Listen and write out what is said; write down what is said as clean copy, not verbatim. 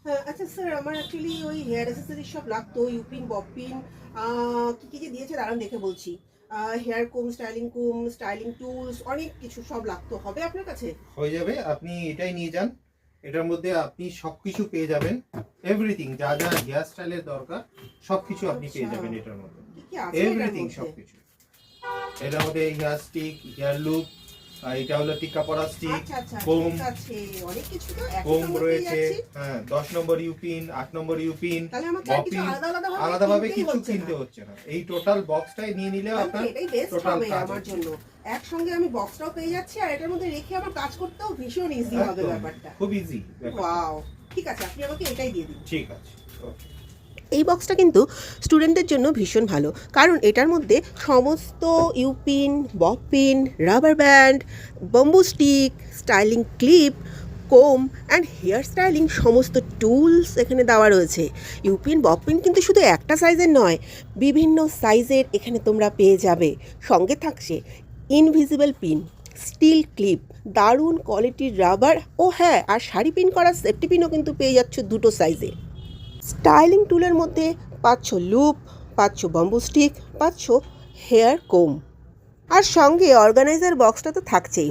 হ্যাঁ, আচ্ছা স্যার, আমার অ্যাকচুয়ালি ওই হেয়ার অ্যাক্সেসরিজ সব লাগতো, ইউপিন, বপিন, কি যে দিয়েছে দাঁড়ান দেখে বলছি। হেয়ার কোম, স্টাইলিং টুলস অনেক কিছু সব লাগতো। হবে আপনার কাছে? হয়ে যাবে, আপনি এটাই নিয়ে যান। এটার মধ্যে আপনি সবকিছু পেয়ে যাবেন, এভরিথিং যা যা হেয়ার স্টাইলের দরকার সবকিছু আপনি পেয়ে আচ্ছা, যাবেন এটার মধ্যে। কি কি আছে এটার এভরিথিং মধ্যে? সবকিছু এটার মধ্যে, হেয়ার স্টিক, হেয়ার লুপ, এটা হলো টিক্কা পড়া স্টিক, আচ্ছা আচ্ছা, কোম, ঠিক আছে। অনেক কিছু তো একই কোম সঙ্গে পেয়ে রয়েছে। যাচ্ছি। হ্যাঁ, 10 নম্বর ইউপিন, 8 নম্বর ইউপিন, তাহলে আমাকে আর কিছু বপিন, আলাদা আলাদাভাবে কিনতেই কিছু হচ্ছে না। কিনতে হচ্ছে না। এই টোটাল বক্সটাই নিয়ে নিলে তাহলে তো আপনার এটাই বেস্ট টোটাল হবে কাজ আমার হচ্ছে। জন্য। একসঙ্গে আমি বক্সটাও পেয়ে যাচ্ছি আর এটার মধ্যে রেখে আমার কাজ করতেও ভীষণ ইজি হবে একদম ব্যাপারটা। খুব ইজি ব্যাপারটা। ওয়াও! ঠিক আছে, আপনি আমাকে এটাই দিয়ে দিন। ঠিক আছে, ওকে। এই বক্সটা কিন্তু স্টুডেন্টদের জন্য ভীষণ ভালো, কারণ এটার মধ্যে সমস্ত U pin, bob pin, rubber band, bamboo stick, styling clip, comb and hair styling সমস্ত টুলস এখানে দেওয়া রয়েছে। ইউপিন, বপিন কিন্তু শুধু একটা সাইজের নয়, বিভিন্ন সাইজের এখানে তোমরা পেয়ে যাবে। সঙ্গে থাকছে ইনভিজিবল পিন, স্টিল ক্লিপ, দারুণ কোয়ালিটির রাবার, ও হ্যাঁ, আর শাড়ি পিন করা সেফটি পিনও কিন্তু পেয়ে যাচ্ছ দুটো সাইজে। স্টাইলিং টুলের মধ্যে পাচ্ছ লুপ, পাচ্ছ বাম্বু স্টিক, পাচ্ছ হেয়ার কোম, আর সঙ্গে অর্গানাইজার বক্সটা তো থাকছেই।